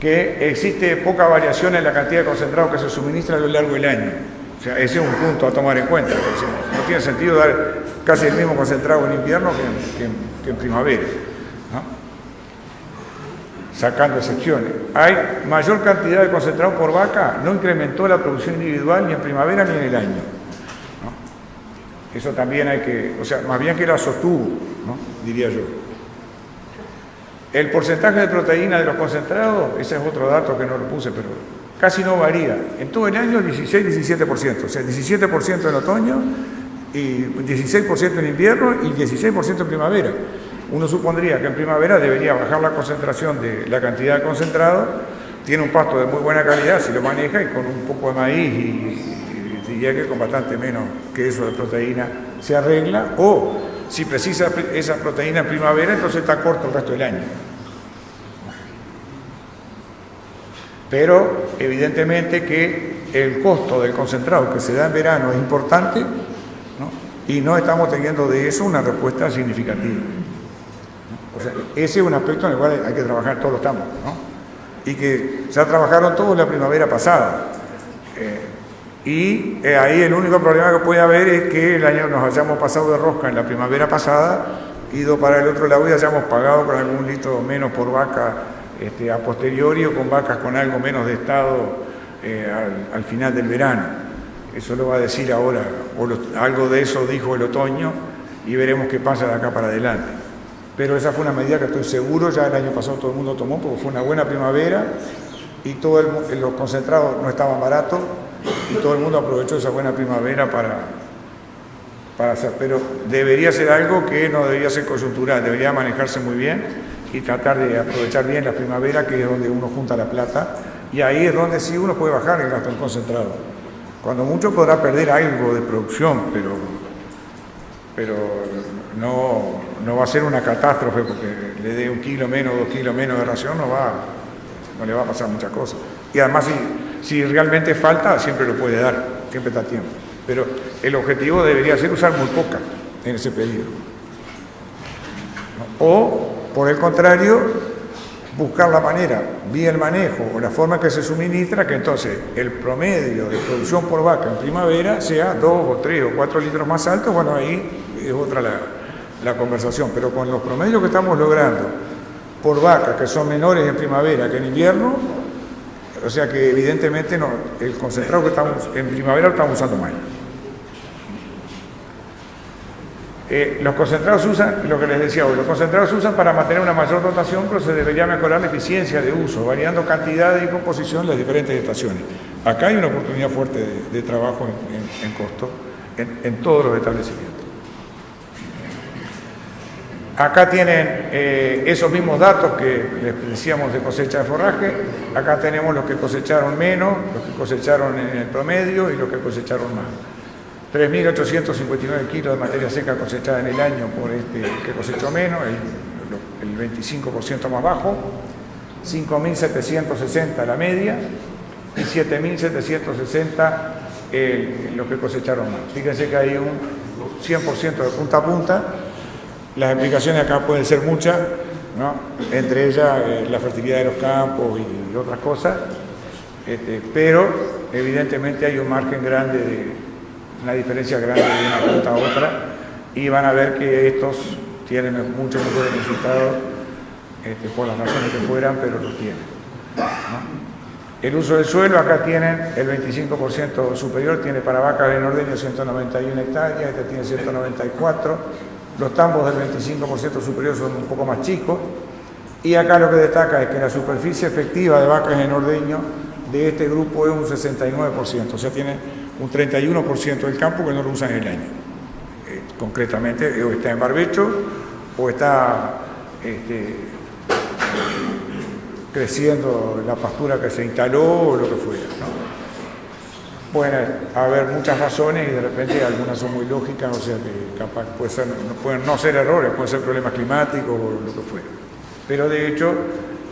Speaker 1: que existe poca variación en la cantidad de concentrado que se suministra a lo largo del año. O sea, ese es un punto a tomar en cuenta. No tiene sentido dar casi el mismo concentrado en invierno que en primavera, ¿no? Sacando excepciones. Hay mayor cantidad de concentrado por vaca, no incrementó la producción individual ni en primavera ni en el año, ¿no? Eso también hay que, o sea, más bien que la sostuvo, ¿no? Diría yo. El porcentaje de proteína de los concentrados, ese es otro dato que no lo puse, pero casi no varía. En todo el año 16-17%, o sea, 17% en otoño, y 16% en invierno y 16% en primavera. Uno supondría que en primavera debería bajar la concentración de la cantidad de concentrado, tiene un pasto de muy buena calidad si lo maneja y con un poco de maíz y diría que con bastante menos que eso de proteína se arregla, o si precisa esa proteína en primavera, entonces está corto el resto del año. Pero evidentemente que el costo del concentrado que se da en verano es importante, ¿no? Y no estamos teniendo de eso una respuesta significativa, ¿no? O sea, ese es un aspecto en el cual hay que trabajar, todos los estamos, ¿no? Y que ya trabajaron todos la primavera pasada. Ahí el único problema que puede haber es que el año nos hayamos pasado de rosca en la primavera pasada, ido para el otro lado y hayamos pagado con algún litro menos por vaca a posteriori o con vacas con algo menos de estado al final del verano. Eso lo va a decir ahora, algo de eso dijo el otoño y veremos qué pasa de acá para adelante. Pero esa fue una medida que estoy seguro ya el año pasado todo el mundo tomó porque fue una buena primavera y los concentrados no estaban baratos y todo el mundo aprovechó esa buena primavera para hacer. Pero debería ser algo que no debería ser coyuntural, debería manejarse muy bien y tratar de aprovechar bien la primavera, que es donde uno junta la plata, y ahí es donde sí uno puede bajar el gasto en concentrado. Cuando mucho podrá perder algo de producción, pero no va a ser una catástrofe porque le dé 1 kilo menos, 2 kilos menos de ración, no le va a pasar muchas cosas. Y además si realmente falta, siempre lo puede dar, siempre está a tiempo. Pero el objetivo debería ser usar muy poca en ese periodo. O, por el contrario, buscar la manera, vía el manejo o la forma que se suministra, que entonces el promedio de producción por vaca en primavera sea 2 o 3 o 4 litros más alto. Bueno, ahí es otra la conversación, pero con los promedios que estamos logrando por vaca, que son menores en primavera que en invierno, o sea que evidentemente el concentrado que estamos en primavera lo estamos usando mal. Los concentrados se usan, lo que les decía hoy, los concentrados se usan para mantener una mayor rotación, pero se debería mejorar la eficiencia de uso, variando cantidad y composición en las diferentes estaciones. Acá hay una oportunidad fuerte de trabajo en costo en todos los establecimientos. Acá tienen esos mismos datos que les decíamos de cosecha de forraje. Acá tenemos los que cosecharon menos, los que cosecharon en el promedio y los que cosecharon más. 3.859 kilos de materia seca cosechada en el año por que cosechó menos, el 25% más bajo, 5.760 la media y 7.760 los que cosecharon más. Fíjense que hay un 100% de punta a punta. Las explicaciones acá pueden ser muchas, ¿no? Entre ellas la fertilidad de los campos y otras cosas, pero evidentemente hay un margen grande, una diferencia grande de una punta a otra, y van a ver que estos tienen muchos mejores resultados por las razones que fueran, pero lo tienen, ¿no? El uso del suelo, acá tienen el 25% superior, tiene para vacas en ordeño 191 hectáreas, este tiene 194, los tambos del 25% superior son un poco más chicos, y acá lo que destaca es que la superficie efectiva de vacas en ordeño de este grupo es un 69%, o sea, tiene un 31% del campo que no lo usan en el año. Concretamente, o está en barbecho, o está creciendo la pastura que se instaló o lo que fuera, ¿no? Pueden haber muchas razones y de repente algunas son muy lógicas, o sea que capaz pueden no ser errores, pueden ser problemas climáticos o lo que fuera. Pero de hecho,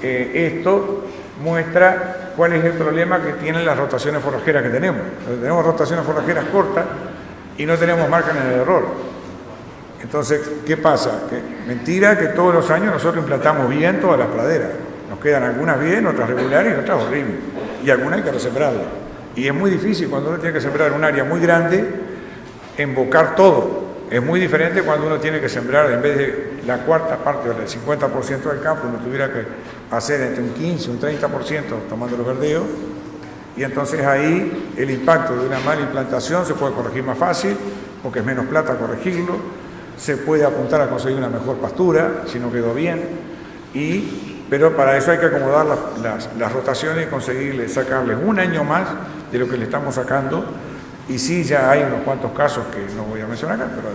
Speaker 1: esto muestra cuál es el problema que tienen las rotaciones forrajeras que tenemos. Tenemos rotaciones forrajeras cortas y no tenemos márgenes de error. Entonces, ¿qué pasa? Mentira que todos los años nosotros implantamos bien todas las praderas. Nos quedan algunas bien, otras regulares y otras horribles. Y algunas hay que resembrarlas. Y es muy difícil cuando uno tiene que sembrar un área muy grande, embocar todo. Es muy diferente cuando uno tiene que sembrar, en vez de la cuarta parte o el 50% del campo, uno tuviera que hacer entre un 15 y un 30% tomando los verdeos. Y entonces ahí el impacto de una mala implantación se puede corregir más fácil, porque es menos plata corregirlo. Se puede apuntar a conseguir una mejor pastura, si no quedó bien. Pero para eso hay que acomodar las rotaciones y conseguirle sacarles un año más de lo que le estamos sacando. Y sí, ya hay unos cuantos casos que no voy a mencionar acá, pero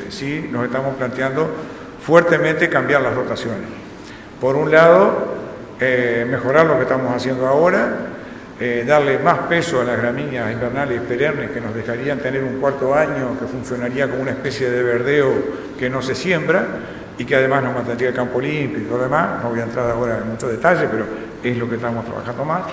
Speaker 1: sí nos estamos planteando fuertemente cambiar las rotaciones. Por un lado, mejorar lo que estamos haciendo ahora, darle más peso a las gramíneas invernales perennes que nos dejarían tener un cuarto año que funcionaría como una especie de verdeo que no se siembra y que además nos mantendría el campo limpio y todo lo demás. No voy a entrar ahora en muchos detalles, pero es lo que estamos trabajando más.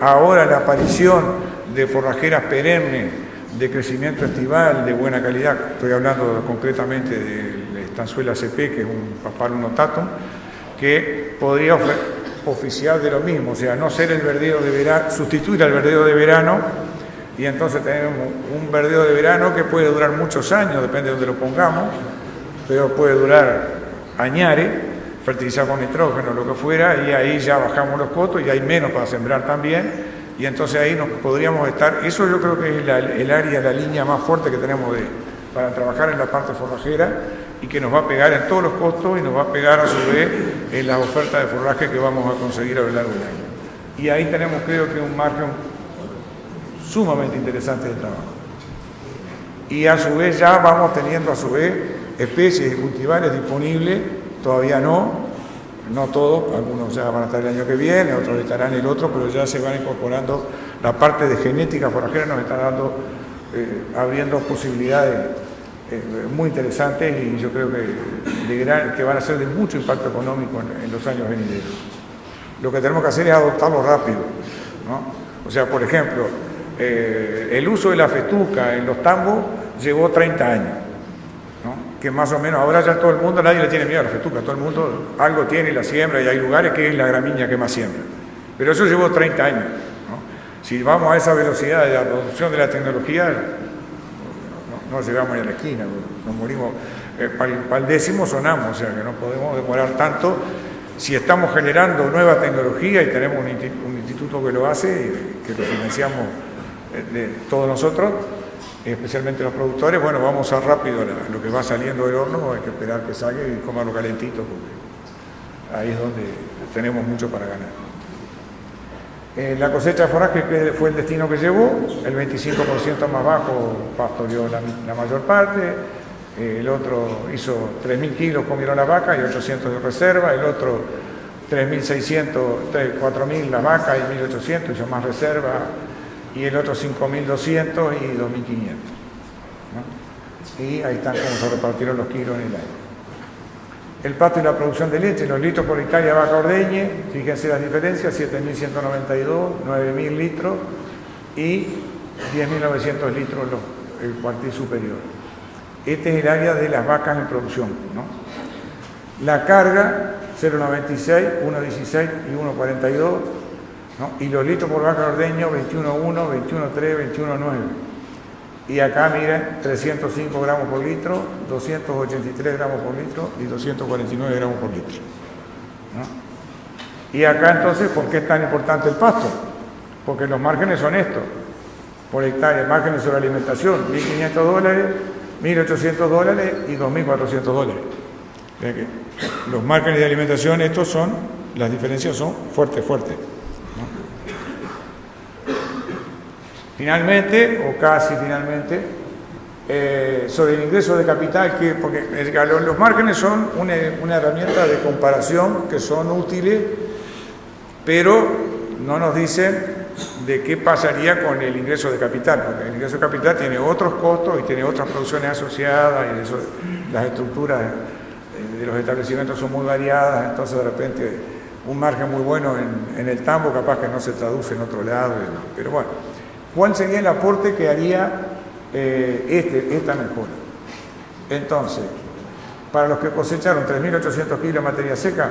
Speaker 1: Ahora la aparición de forrajeras perennes de crecimiento estival de buena calidad, estoy hablando concretamente de Estanzuela CP, que es un Paspalum notatum, que podría oficiar de lo mismo, o sea, no ser el verdeo de verano, sustituir al verdeo de verano, y entonces tenemos un verdeo de verano que puede durar muchos años, depende de donde lo pongamos, pero puede durar añares, fertilizar con nitrógeno, lo que fuera, y ahí ya bajamos los costos y hay menos para sembrar también, y entonces ahí nos podríamos estar, eso yo creo que es el área, la línea más fuerte que tenemos para trabajar en la parte forrajera y que nos va a pegar en todos los costos y nos va a pegar a su vez en las ofertas de forraje que vamos a conseguir a lo largo del año. Y ahí tenemos, creo que, un margen sumamente interesante de trabajo. Y a su vez ya vamos teniendo a su vez especies y cultivares disponibles, todavía no todos, algunos ya van a estar el año que viene, otros estarán el otro, pero ya se van incorporando la parte de genética forrajera, nos está dando, abriendo posibilidades muy interesantes y yo creo que van a ser de mucho impacto económico en los años venideros. Lo que tenemos que hacer es adoptarlo rápido, ¿no? O sea, por ejemplo, el uso de la festuca en los tambos llevó 30 años, ¿no? Que más o menos ahora ya todo el mundo, nadie le tiene miedo a la festuca, todo el mundo algo tiene y la siembra, y hay lugares que es la gramínea que más siembra. Pero eso llevó 30 años, ¿no? Si vamos a esa velocidad de la producción de la tecnología, no llegamos ni a la esquina, nos morimos, para el décimo sonamos, o sea que no podemos demorar tanto. Si estamos generando nueva tecnología y tenemos un instituto que lo hace, que lo financiamos de todos nosotros, especialmente los productores, bueno, vamos a rápido lo que va saliendo del horno, hay que esperar que salga y comerlo calentito, porque ahí es donde tenemos mucho para ganar. La cosecha de forraje, que fue el destino que llevó, el 25% más bajo pastoreó la mayor parte, el otro hizo 3.000 kilos, comieron la vaca y 800 de reserva, el otro 3.600, 4.000 la vaca y 1.800 hizo más reserva, y el otro 5.200 y 2.500, ¿no? Y ahí están cómo se repartieron los kilos en el año. El pasto y la producción de leche, los litros por hectárea vaca ordeñe, fíjense las diferencias, 7.192, 9.000 litros y 10.900 litros el cuartil superior. Este es el área de las vacas en producción, ¿no? La carga, 0.96, 1.16 y 1.42, ¿no? Y los litros por vaca ordeño, 21.1, 21.3, 21.9. Y acá miren, 305 gramos por litro, 283 gramos por litro y 249 gramos por litro, ¿no? Y acá entonces, ¿por qué es tan importante el pasto? Porque los márgenes son estos, por hectárea, márgenes sobre alimentación, $1.500, $1.800 y $2.400. Vean que los márgenes de alimentación, estos son, las diferencias son fuertes, ¿no? Finalmente, o casi finalmente, sobre el ingreso de capital, porque los márgenes son una herramienta de comparación que son útiles, pero no nos dicen de qué pasaría con el ingreso de capital, porque el ingreso de capital tiene otros costos y tiene otras producciones asociadas, y eso, las estructuras de los establecimientos son muy variadas, entonces de repente un margen muy bueno en el tambo capaz que no se traduce en otro lado, pero bueno, ¿cuál sería el aporte que haría esta mejora? Entonces, para los que cosecharon 3.800 kilos de materia seca,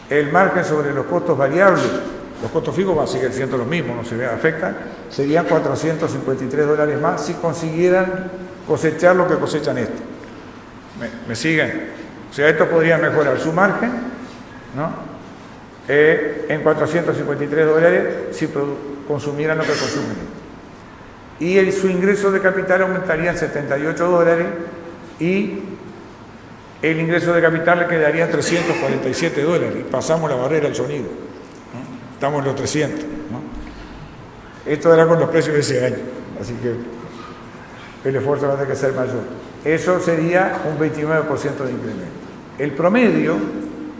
Speaker 1: el margen sobre los costos variables, los costos fijos van a seguir siendo los mismos, no se afectan, serían $453 más si consiguieran cosechar lo que cosechan estos. ¿Me siguen? O sea, estos podrían mejorar su margen, ¿no? En $453 si consumieran lo que consumen. Y su ingreso de capital aumentaría en $78 y el ingreso de capital le quedaría en $347. Y pasamos la barrera del sonido, ¿no? Estamos en los 300, ¿no? Esto era con los precios de ese año, así que el esfuerzo va a tener que ser mayor. Eso sería un 29% de incremento. El promedio,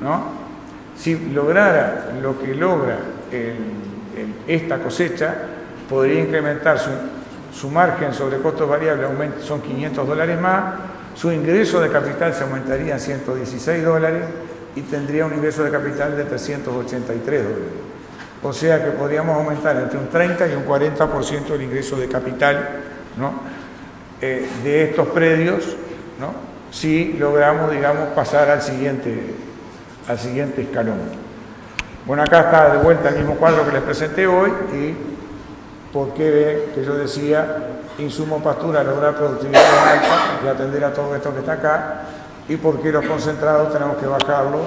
Speaker 1: ¿no? Si lograra lo que logra esta cosecha, podría incrementar su margen sobre costos variables, son $500 más, su ingreso de capital se aumentaría en $116 y tendría un ingreso de capital de $383. O sea que podríamos aumentar entre un 30 y un 40% el ingreso de capital, ¿no? De estos predios, ¿no? Si logramos, digamos, pasar al siguiente escalón. Bueno, acá está de vuelta el mismo cuadro que les presenté hoy y por qué ven que yo decía insumo pastura, lograr productividad alta y atender a todo esto que está acá, y por qué los concentrados tenemos que bajarlo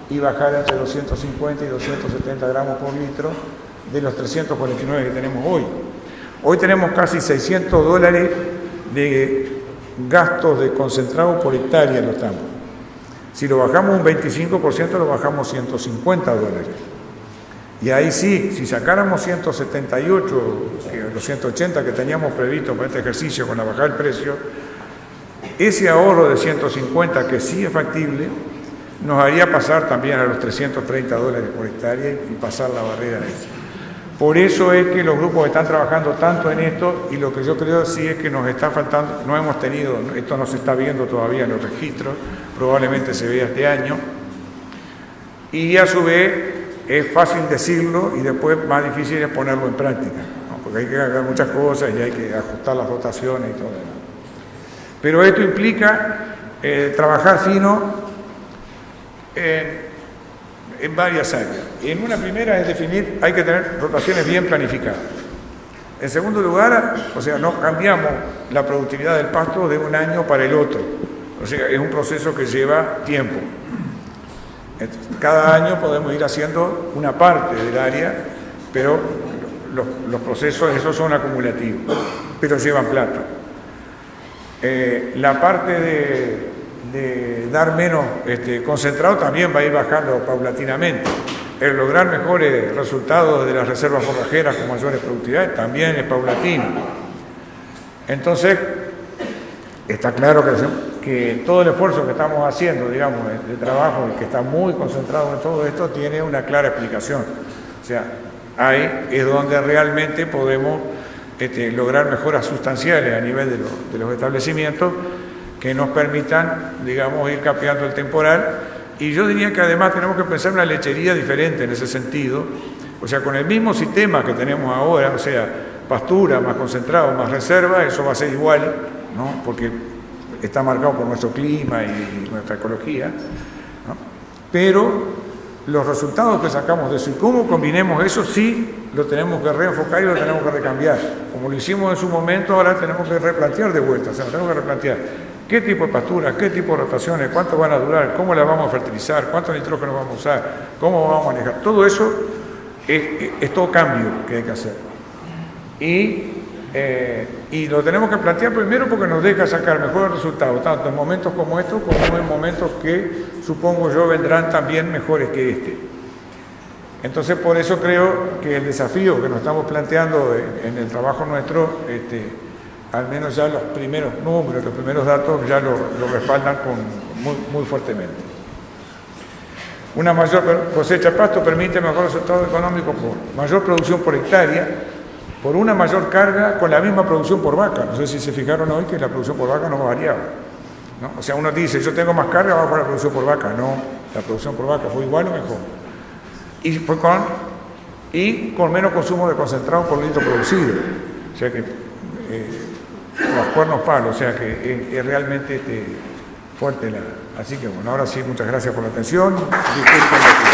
Speaker 1: y bajar entre 250 y 270 gramos por litro de los 349 que tenemos hoy. Hoy tenemos casi $600 de gastos de concentrado por hectárea en los tambos. Si lo bajamos un 25%, lo bajamos $150. Y ahí sí, si sacáramos 178, los 180 que teníamos previsto para este ejercicio con la bajada del precio, ese ahorro de 150, que sí es factible, nos haría pasar también a los $330 por hectárea y pasar la barrera esa. Por eso es que los grupos están trabajando tanto en esto, y lo que yo creo sí es que nos está faltando, no hemos tenido, esto no se está viendo todavía en los registros, probablemente se vea este año, y a su vez es fácil decirlo y después más difícil es ponerlo en práctica, ¿no? Porque hay que hacer muchas cosas y hay que ajustar las rotaciones y todo eso. Pero esto implica trabajar fino en varias áreas. En una primera es definir, hay que tener rotaciones bien planificadas. En segundo lugar, o sea, no cambiamos la productividad del pasto de un año para el otro. O sea, es un proceso que lleva tiempo. Entonces, cada año podemos ir haciendo una parte del área, pero los procesos esos son acumulativos, pero llevan plata. La parte de dar menos concentrado también va a ir bajando paulatinamente. El lograr mejores resultados de las reservas forrajeras con mayores productividades también es paulatino. Entonces, está claro que todo el esfuerzo que estamos haciendo, digamos, de trabajo, y que está muy concentrado en todo esto, tiene una clara explicación. O sea, ahí es donde realmente podemos lograr mejoras sustanciales a nivel de los establecimientos que nos permitan, digamos, ir capeando el temporal. Y yo diría que además tenemos que pensar una lechería diferente en ese sentido. O sea, con el mismo sistema que tenemos ahora, o sea, pastura, más concentrado, más reserva, eso va a ser igual, ¿no? Porque está marcado por nuestro clima y nuestra ecología, ¿no? Pero los resultados que sacamos de eso y cómo combinemos eso, sí lo tenemos que reenfocar y lo tenemos que recambiar. Como lo hicimos en su momento, ahora tenemos que replantear de vuelta, o sea, tenemos que replantear qué tipo de pastura, qué tipo de rotaciones, cuánto van a durar, cómo las vamos a fertilizar, cuánto nitrógeno vamos a usar, cómo vamos a manejar. Todo eso es todo cambio que hay que hacer. Y lo tenemos que plantear primero porque nos deja sacar mejores resultados, tanto en momentos como estos, como en momentos que, supongo yo, vendrán también mejores que este. Entonces, por eso creo que el desafío que nos estamos planteando en el trabajo nuestro, al menos ya los primeros números, los primeros datos ya lo respaldan muy fuertemente. Una mayor cosecha de pasto permite mejor resultado económico por mayor producción por hectárea, por una mayor carga con la misma producción por vaca. No sé si se fijaron hoy que la producción por vaca no variaba, ¿no? O sea, uno dice, yo tengo más carga, bajo la producción por vaca. No, la producción por vaca fue igual o mejor. Y fue con menos consumo de concentrado por litro producido. O sea que los cuernos palos, o sea que es realmente fuerte Así que bueno, ahora sí, muchas gracias por la atención. Disculpen.